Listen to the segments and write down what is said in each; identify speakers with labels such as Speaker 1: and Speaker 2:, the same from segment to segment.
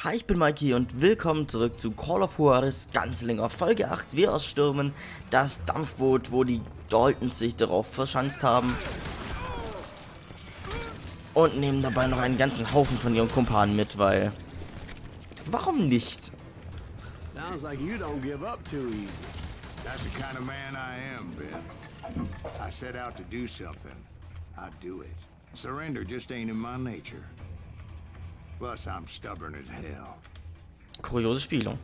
Speaker 1: Hi, ich bin Mikey und willkommen zurück zu Call of Juarez Gunslinger Folge 8. Wir erstürmen das Dampfboot, wo die Daltons sich darauf verschanzt haben. Und nehmen dabei noch einen ganzen Haufen von ihren Kumpanen mit, weil... Warum nicht?
Speaker 2: Sounds like you don't give up too easy. That's the kind of man I am, Ben. I set out to do something. I do it. Surrender just ain't in my nature. Plus, I'm stubborn as hell.
Speaker 1: Kuriose Spielung.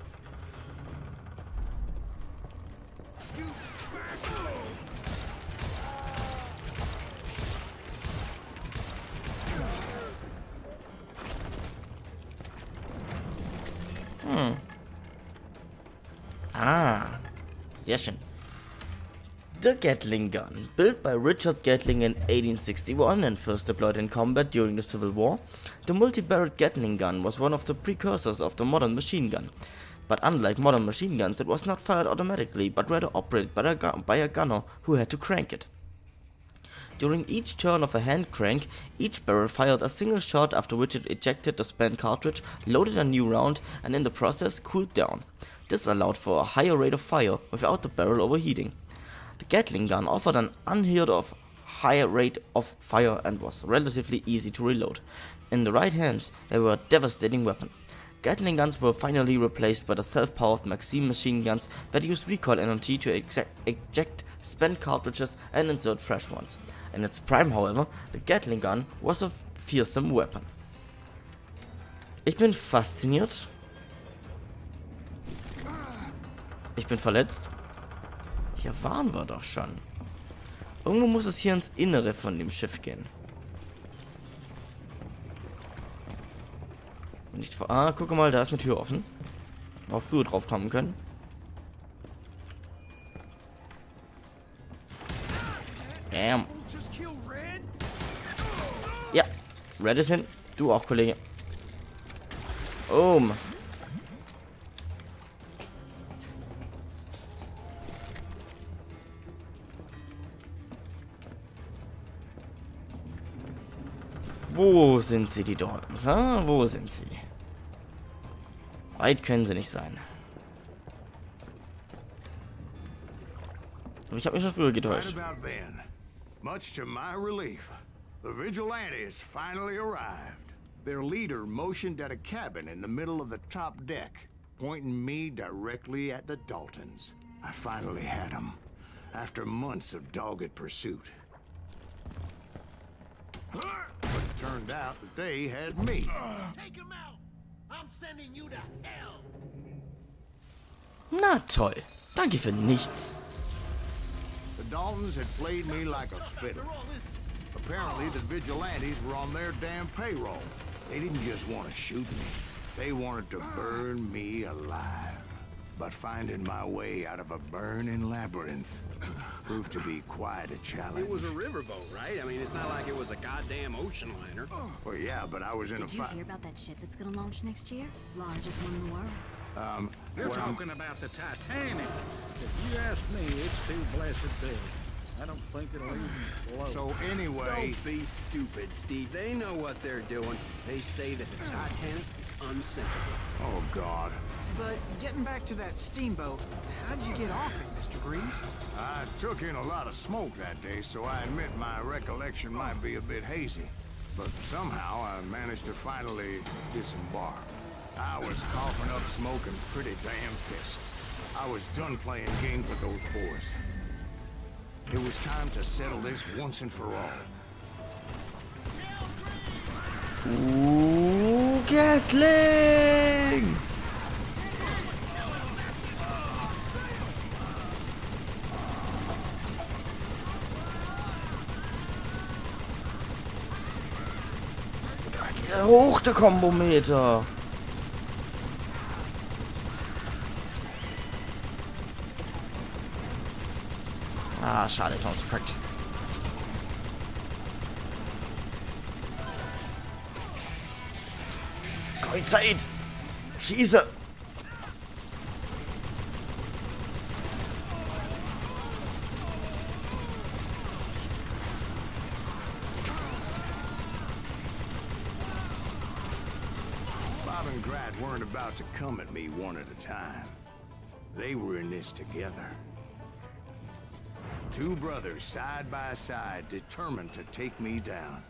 Speaker 1: Sehr schön. The Gatling gun, built by Richard Gatling in 1861 and first deployed in combat during the Civil War, the multi-barreled Gatling gun was one of the precursors of the modern machine gun. But unlike modern machine guns, it was not fired automatically, but rather operated by a gunner who had to crank it. During each turn of a hand crank, each barrel fired a single shot, after which it ejected the spent cartridge, loaded a new round, and in the process cooled down. This allowed for a higher rate of fire without the barrel overheating. The Gatling gun offered an unheard of high rate of fire and was relatively easy to reload. In the right hands, they were a devastating weapon. Gatling guns were finally replaced by the self-powered Maxim machine guns that used recoil energy to eject spent cartridges and insert fresh ones. In its prime, however, the Gatling gun was a fearsome weapon. Ich bin fasziniert. Ich bin verletzt. Hier waren wir doch schon. Irgendwo muss es hier ins Innere von dem Schiff gehen. Nicht vor. Ah, guck mal, da ist eine Tür offen. Auch früher drauf kommen können. Bam. Ja, Red ist hin. Du auch, Kollege. Wo sind sie, die Daltons? Wo sind sie? Weit können sie nicht sein. Aber ich habe mich schon früher getäuscht.
Speaker 2: Much to my relief, the vigilantes finally arrived. Their leader motioned at a cabin in the middle of the top deck, pointing me directly at the Daltons. I finally had them, after months of dogged pursuit. But it turned out that they had me.
Speaker 3: Take him out! I'm sending you to hell!
Speaker 1: Na toll. Danke für nichts.
Speaker 2: The Daltons had played me like a fiddle. Apparently, the vigilantes were on their damn payroll. They didn't just want to shoot me. They wanted to burn me alive. But finding my way out of a burning labyrinth proved to be quite a challenge.
Speaker 4: It was a riverboat, right? I mean, it's not like it was a goddamn ocean liner.
Speaker 2: Well, yeah, but I was in
Speaker 5: Did you hear about that ship that's gonna launch next year? Largest one in the world.
Speaker 6: They're talking about the Titanic. If you ask me, it's too blessed big. I don't think it'll even float.
Speaker 2: So anyway...
Speaker 4: Don't be stupid, Steve. They know what they're doing. They say that the Titanic is unsinkable.
Speaker 2: Oh, God.
Speaker 7: But getting back to that steamboat, how'd you get off it, Mr. Greaves?
Speaker 2: I took in a lot of smoke that day, so I admit my recollection might be a bit hazy. But somehow I managed to finally disembark. I was coughing up smoke and pretty damn pissed. I was done playing games with those boys. It was time to settle this once and for all.
Speaker 1: Ooh, Gatling! Da geht er hoch, der Kombometer. Ah, schade, ich hab's verkackt. Keine Zeit! Schieße!
Speaker 2: Bob and Grat weren't about to come at me one at a time. They were in this together. Two brothers side by side, determined to take me down.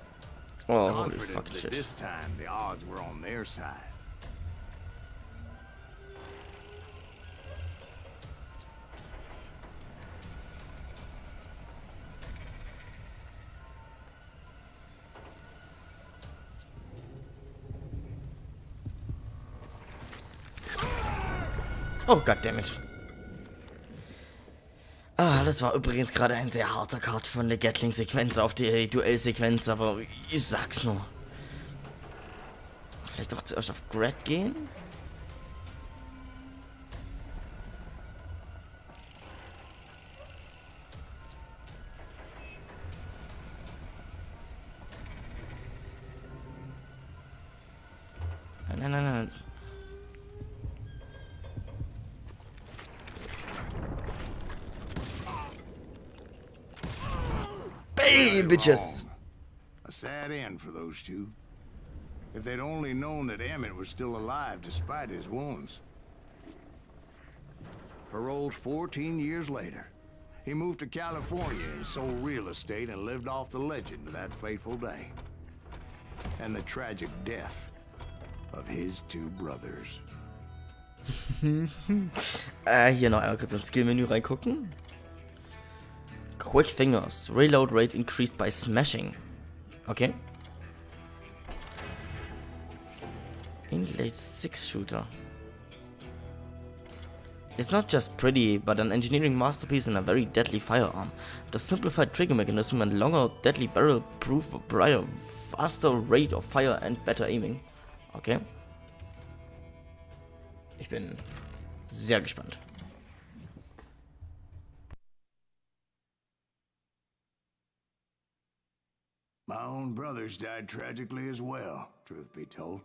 Speaker 1: Oh, holy
Speaker 2: Confident
Speaker 1: fucking
Speaker 2: that
Speaker 1: shit.
Speaker 2: this time the odds were on their side.
Speaker 1: Oh, goddammit. Ah, das war übrigens gerade ein sehr harter Cut von der Gatling-Sequenz auf die Duellsequenz, aber ich sag's nur. Vielleicht doch zuerst auf Grat gehen? Nein, nein, nein, nein. Hey, bitches!
Speaker 2: Wrong. A sad end for those two. If they'd only known that Emmett was still alive despite his wounds. Paroled 14 years later, he moved to California and sold real estate and lived off the legend of that fateful day. And the tragic death of his two brothers.
Speaker 1: Hier noch einmal kurz ins Skill-Menü reingucken. Quick Fingers. Reload rate increased by smashing. Okay. Inlaid 6-shooter. It's not just pretty, but an engineering masterpiece and a very deadly firearm. The simplified trigger mechanism and longer deadly barrel prove a brighter, faster rate of fire and better aiming. Okay. Ich bin sehr gespannt.
Speaker 2: My own brothers died tragically as well, truth be told.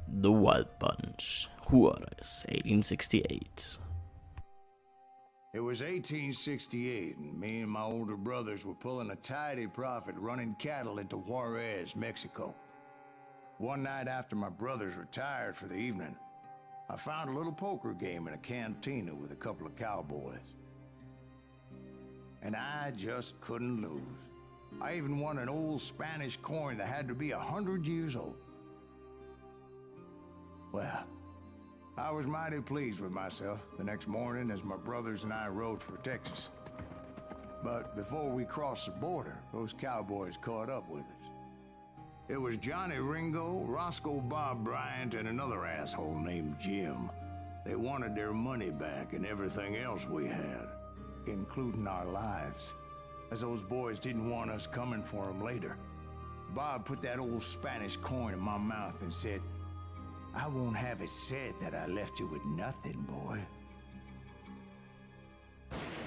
Speaker 1: The Wild Bunch, Juarez, 1868.
Speaker 2: It was 1868, and me and my older brothers were pulling a tidy profit running cattle into Juarez, Mexico. One night after my brothers retired for the evening, I found a little poker game in a cantina with a couple of cowboys. And I just couldn't lose. I even won an old Spanish coin that had to be 100 years old. Well, I was mighty pleased with myself the next morning as my brothers and I rode for Texas. But before we crossed the border, those cowboys caught up with us. It was Johnny Ringo, Roscoe Bob Bryant, and another asshole named Jim. They wanted their money back and everything else we had, including our lives, as those boys didn't want us coming for them later. Bob put that old Spanish coin in my mouth and said, "I won't have it said that I left you with nothing, boy."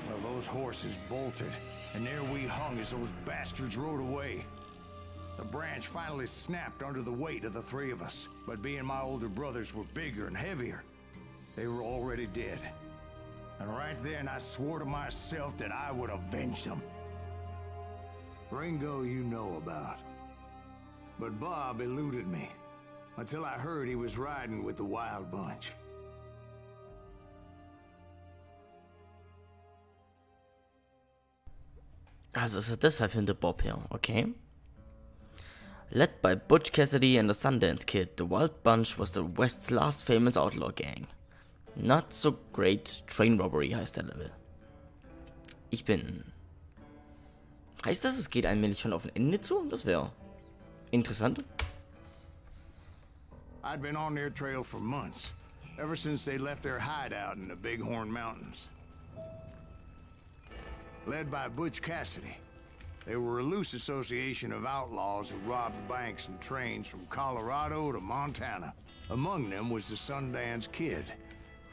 Speaker 2: Well, those horses bolted, and there we hung as those bastards rode away. The branch finally snapped under the weight of the three of us, but being my older brothers were bigger and heavier, they were already dead. And right then I swore to myself that I would avenge them. Ringo you know about. But Bob eluded me, until I heard he was riding with the Wild Bunch.
Speaker 1: Also ist er deshalb hinter Bob her, okay? Led by Butch Cassidy and the Sundance Kid, the Wild Bunch was the West's last famous outlaw gang. Not so great Train Robbery heißt der Level. Ich bin... Heißt das, es geht allmählich schon auf ein Ende zu? Das wäre interessant.
Speaker 2: I'd been on their trail for months, ever since they left their hideout in the Bighorn Mountains. Led by Butch Cassidy, they were a loose association of outlaws who robbed banks and trains from Colorado to Montana. Among them was the Sundance Kid,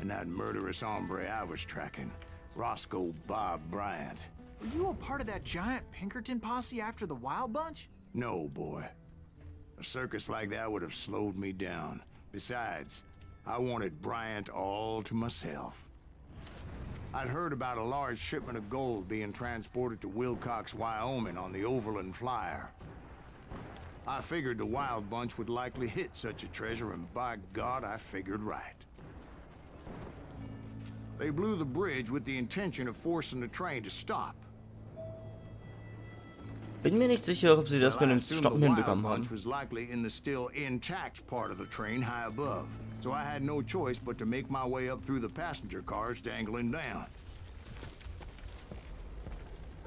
Speaker 2: and that murderous hombre I was tracking, Roscoe Bob Bryant.
Speaker 7: Were you a part of that giant Pinkerton posse after the Wild Bunch?
Speaker 2: No, boy. A circus like that would have slowed me down. Besides, I wanted Bryant all to myself. I'd heard about a large shipment of gold being transported to Wilcox, Wyoming on the Overland Flyer. I figured the wild bunch would likely hit such a treasure, and by God, I figured right. They blew the bridge with the intention of forcing the train to stop.
Speaker 1: Bin mir nicht sicher, ob sie das
Speaker 2: Well,
Speaker 1: mit
Speaker 2: I
Speaker 1: dem
Speaker 2: assumed
Speaker 1: Stoppen
Speaker 2: the wild
Speaker 1: hinbekommen
Speaker 2: bunch
Speaker 1: haben.
Speaker 2: was likely in the still intact part of the train high above, so I had no choice but to make my way up through the passenger cars dangling down.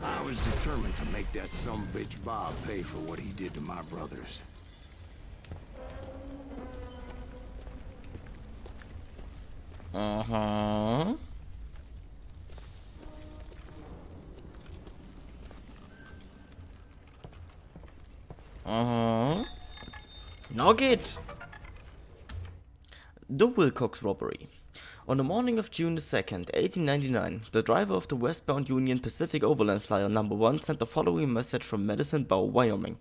Speaker 2: I was determined to make that sumbitch Bob pay for what he did to my brothers.
Speaker 1: Aha. Aha. Na geht! The Wilcox robbery. On the morning of June the 2nd, 1899, the driver of the westbound Union Pacific Overland Flyer No. 1 sent the following message from Medicine Bow, Wyoming.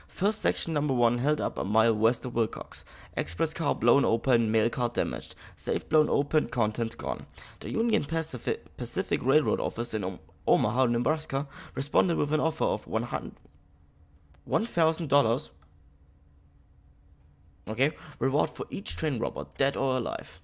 Speaker 1: First section No. 1 held up a mile west of Wilcox. Express car blown open, mail car damaged. Safe blown open, contents gone. The Union Pacific Railroad office in Omaha, Nebraska responded with an offer of $1,000 reward for each train robber, dead or alive.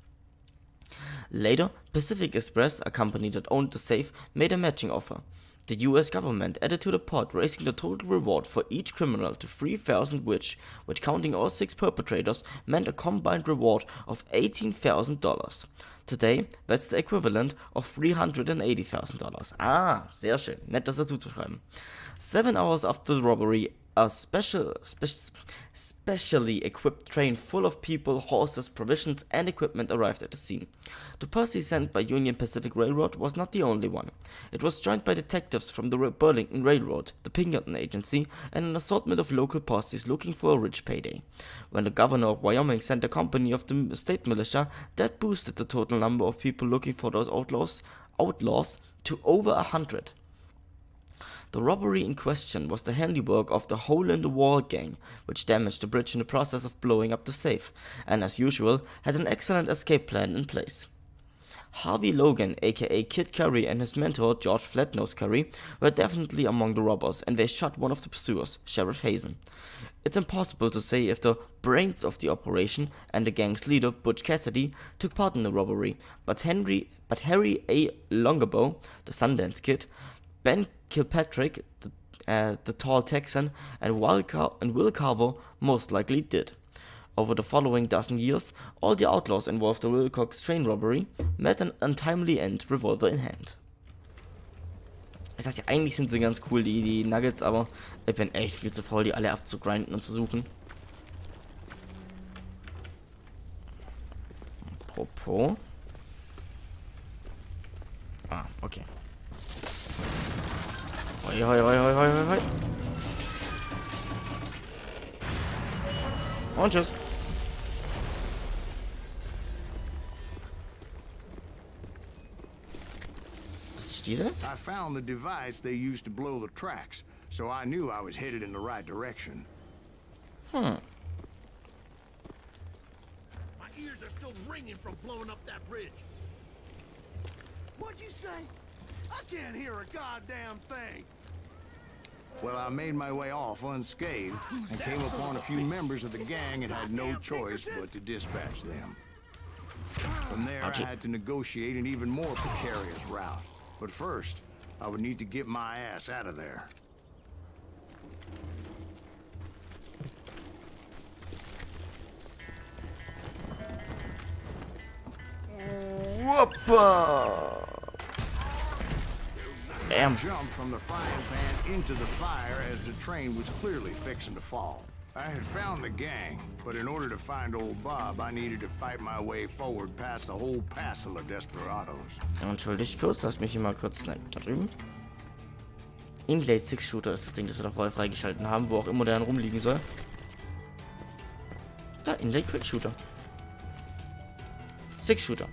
Speaker 1: Later, Pacific Express, a company that owned the safe, made a matching offer. The US government added to the pot, raising the total reward for each criminal to $3,000, which counting all 6 perpetrators, meant a combined reward of $18,000. Today, that's the equivalent of $380,000. Ah, sehr schön. Nett, das dazu zu schreiben. 7 hours after the robbery, a specially equipped train full of people, horses, provisions, and equipment arrived at the scene. The posse sent by Union Pacific Railroad was not the only one. It was joined by detectives from the Burlington Railroad, the Pinkerton Agency, and an assortment of local posses looking for a rich payday. When the governor of Wyoming sent a company of the state militia, that boosted the total number of people looking for those outlaws to over 100. The robbery in question was the handiwork of the hole-in-the-wall gang, which damaged the bridge in the process of blowing up the safe, and as usual, had an excellent escape plan in place. Harvey Logan, aka Kid Curry, and his mentor, George Flatnose Curry, were definitely among the robbers, and they shot one of the pursuers, Sheriff Hazen. It's impossible to say if the brains of the operation and the gang's leader, Butch Cassidy, took part in the robbery, but Harry A. Longbow, the Sundance Kid, Ben Kilpatrick, the tall Texan, and Will Carver most likely did. Over the following dozen years, all the outlaws involved in the Wilcox train robbery met an untimely end, revolver in hand. Ich sag ja, eigentlich sind sie ganz cool, die Nuggets, aber ich bin echt viel zu faul, die alle abzugrinden und zu suchen. Apropos. Ah, okay. Hoi, hoi, hoi, hoi, hoi, hoi. Und tschüss. Was ist diese?
Speaker 2: I found the device they used to blow the tracks, so I knew I was headed in the right direction.
Speaker 3: My ears are still ringing from blowing up that bridge. What'd you say? I can't hear a goddamn thing.
Speaker 2: Well, I made my way off unscathed and came upon a few members of the gang and had no choice but to dispatch them. From there, I had to negotiate an even more precarious route. But first, I would need to get my ass out of there.
Speaker 1: Whoppa! Damn.
Speaker 2: Jumped from the frying pan into the fire as the train was clearly fixing to fall. I had found the gang, but in order to find old Bob, I needed to fight my way forward past a whole passel of desperados.
Speaker 1: Entschuldigt kurz, lass mich hier mal kurz snipen. Da drüben. Inlay 6 Shooter ist das Ding, das wir da vorher freigeschalten haben, wo auch immer der dann rumliegen soll. Da, Inlay Quick Shooter. 6 Shooter.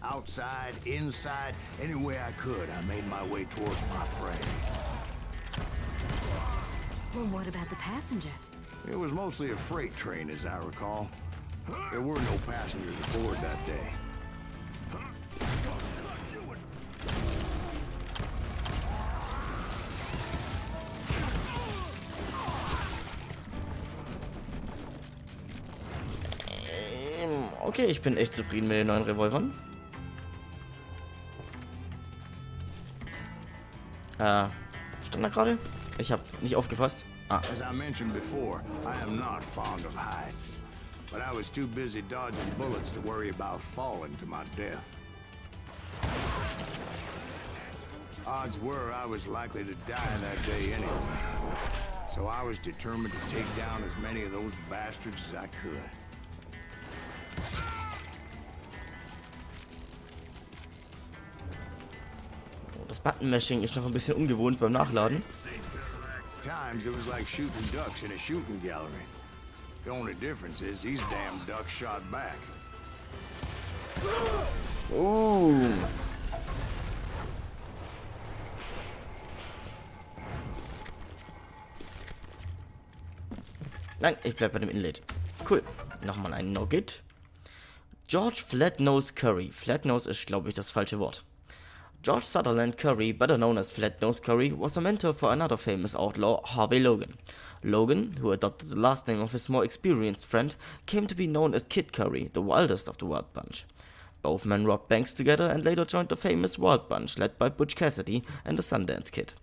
Speaker 2: Outside, inside, any way I could, I made my way towards my prey.
Speaker 5: Well, what about the passengers?
Speaker 2: It was mostly a freight train, as I recall. There were no passengers aboard that day.
Speaker 1: Okay, ich bin echt zufrieden mit den neuen Revolvern. Stand da gerade? Ich habe nicht aufgepasst. Ah.
Speaker 2: As I mentioned before, I am not fond of heights. But I was too busy dodging bullets to worry about falling to my death. Odds were I was likely to die that day anyway. So I was determined to take down as many of those bastards as I could.
Speaker 1: Das Button-Mashing ist noch ein bisschen ungewohnt beim Nachladen.
Speaker 2: Times it was like shooting ducks in a shooting gallery. The only difference is these damn ducks shot back.
Speaker 1: Oh. Nein, ich bleib bei dem Inlet. Cool. Nochmal ein Nugget. George Flatnose Curry. Flatnose ist, glaube ich, das falsche Wort. George Sutherland Curry, better known as Flatnose Curry, was a mentor for another famous outlaw, Harvey Logan. Logan, who adopted the last name of his more experienced friend, came to be known as Kid Curry, the wildest of the Wild Bunch. Both men robbed banks together and later joined the famous Wild Bunch led by Butch Cassidy and the Sundance Kid.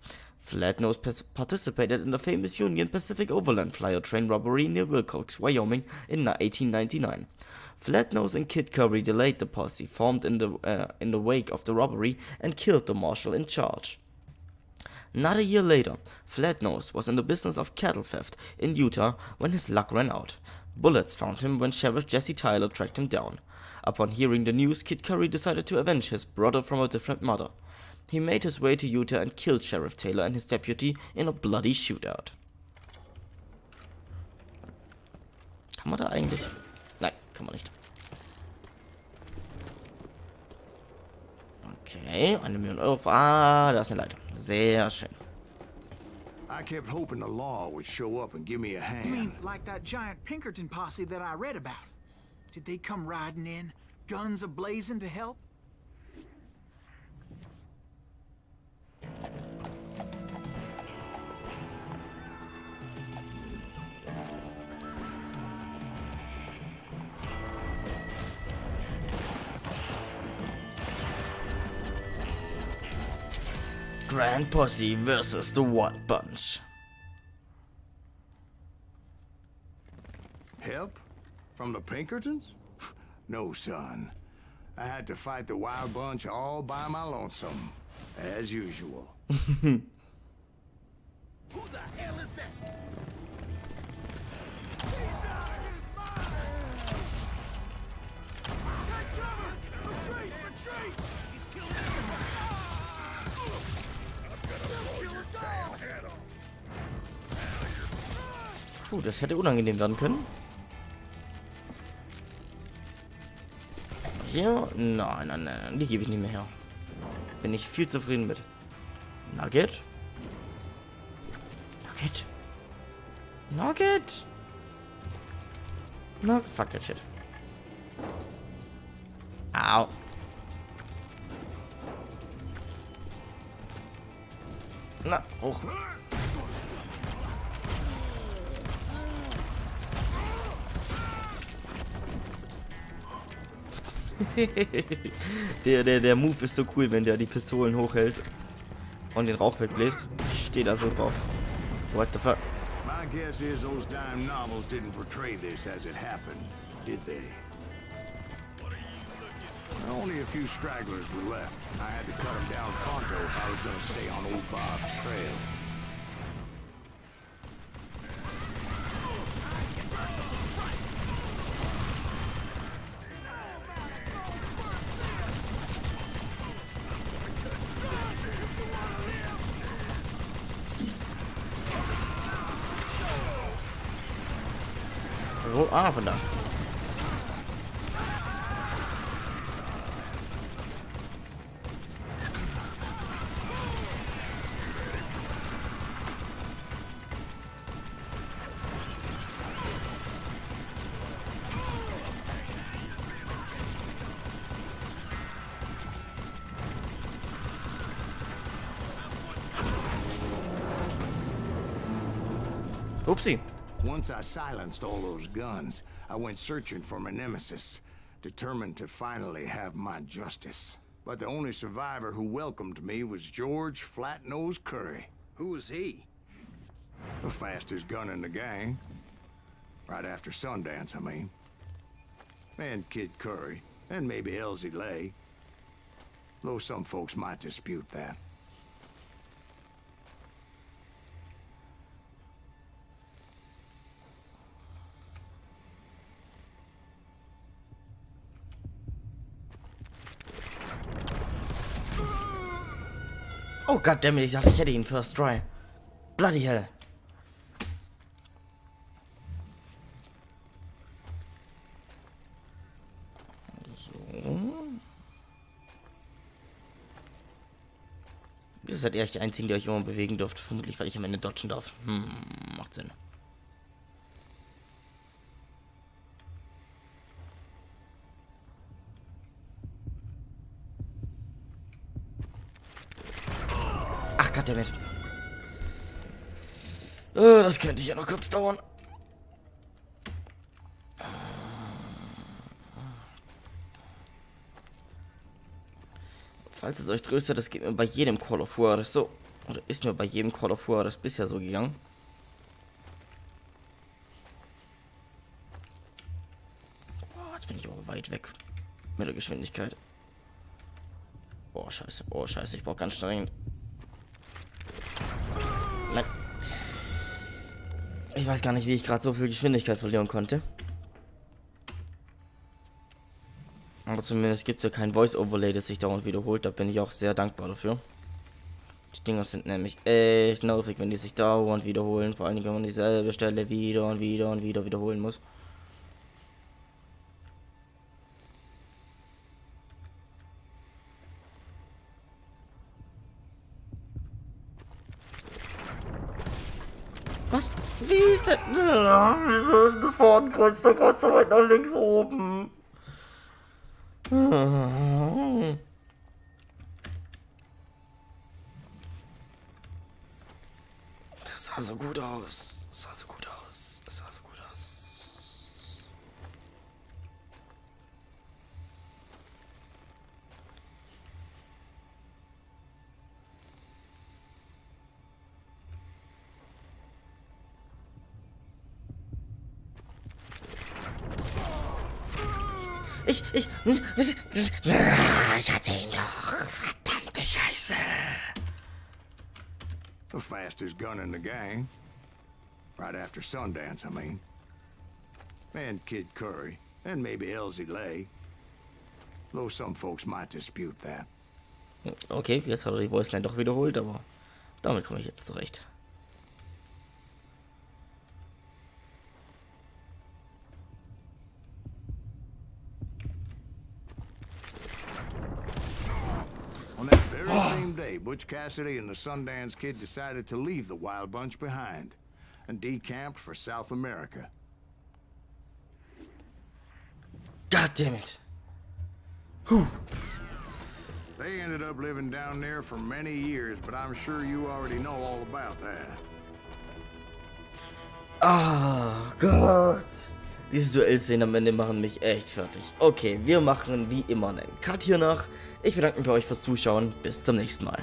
Speaker 1: Flatnose participated in the famous Union Pacific Overland Flyer train robbery near Wilcox, Wyoming in 1899. Flatnose and Kid Curry delayed the posse formed in the wake of the robbery and killed the marshal in charge. Not a year later, Flatnose was in the business of cattle theft in Utah when his luck ran out. Bullets found him when Sheriff Jesse Tyler tracked him down. Upon hearing the news, Kid Curry decided to avenge his brother from a different mother. He made his way to Utah and killed Sheriff Taylor and his deputy in a bloody shootout. Kann man da eigentlich? Nein, kann man nicht. Okay, 1 Million Euro. Ah, da ist eine Leiter. Sehr schön.
Speaker 2: I kept hoping the law would show up and give me a hand.
Speaker 7: You mean like that giant Pinkerton posse that I read about? Did they come riding in, guns a-blazing to help?
Speaker 1: Grand Posse versus the Wild Bunch.
Speaker 2: Help? From the Pinkertons? No, son. I had to fight the Wild Bunch all by my lonesome, as usual.
Speaker 3: Who the hell is that? Take cover! Retreat! Retreat! He's killed everyone!
Speaker 1: Puh, das hätte unangenehm werden können. Hier? Nein, nein, nein, die gebe ich nicht mehr her. Bin ich viel zufrieden mit. Nugget? Nugget? Nugget? No, fuck that shit. Au. Na, hoch. der Move ist so cool, wenn der die Pistolen hochhält und den Rauch wegbläst. Ich stehe da so drauf. What the fuck?
Speaker 2: My guess is those dime novels didn't portray this as it happened, did they? Only a few stragglers were left. I had to cut them down pronto if I was going to stay on old Bob's trail.
Speaker 1: Ah, von da. Oopsie.
Speaker 2: Once I silenced all those guns, I went searching for my nemesis. determined to finally have my justice. But the only survivor who welcomed me was George Flat-Nosed Curry.
Speaker 4: Who was he?
Speaker 2: The fastest gun in the gang. Right after Sundance, I mean. And Kid Curry, and maybe Elsie Lay. Though some folks might dispute that.
Speaker 1: Oh goddammit, ich dachte, ich hätte ihn first try. Bloody hell. Ihr seid echt die einzigen, die euch immer bewegen dürft. Vermutlich, weil ich am Ende dodgen darf. Macht Sinn. Ach, goddammit. Das könnte ja noch kurz dauern. Falls es euch tröstet, das geht mir bei jedem Call of Juarez so. Oder ist mir bei jedem Call of Juarez bisher so gegangen. Boah, jetzt bin ich aber weit weg. Mit der Geschwindigkeit. Oh, scheiße. Oh, scheiße. Ich brauche ganz streng. Nein. Ich weiß gar nicht, wie ich gerade so viel Geschwindigkeit verlieren konnte. Aber zumindest gibt es ja kein Voice-Overlay, das sich dauernd wiederholt. Da bin ich auch sehr dankbar dafür. Die Dinger sind nämlich echt nervig, wenn die sich dauernd wiederholen. Vor allem, wenn man dieselbe Stelle wieder und wieder und wieder wiederholen muss. Was? Wie ist der? Wieso ist das Fadenkreuz da gerade so weit nach links oben? Das sah so gut aus. Das sah so gut aus. Das sah so gut aus. Ich hatte ihn doch. Verdammte Scheiße.
Speaker 2: The fastest gun in the gang. Right after Sundance, I mean. And Kid Curry, and maybe Elsie Lay. Though some folks might dispute that.
Speaker 1: Okay, jetzt hat er die Voiceline doch wiederholt, aber damit komme ich jetzt zurecht.
Speaker 2: On that very same day, Butch Cassidy and the Sundance Kid decided to leave the Wild Bunch behind and decamped for South America.
Speaker 1: God damn it.
Speaker 2: They ended up living down there for many years, but I'm sure you already know all about that.
Speaker 1: Oh Gott. Diese Duellszenen am Ende machen mich echt fertig. Okay, wir machen wie immer einen Cut hier nach. Ich bedanke mich bei euch fürs Zuschauen. Bis zum nächsten Mal.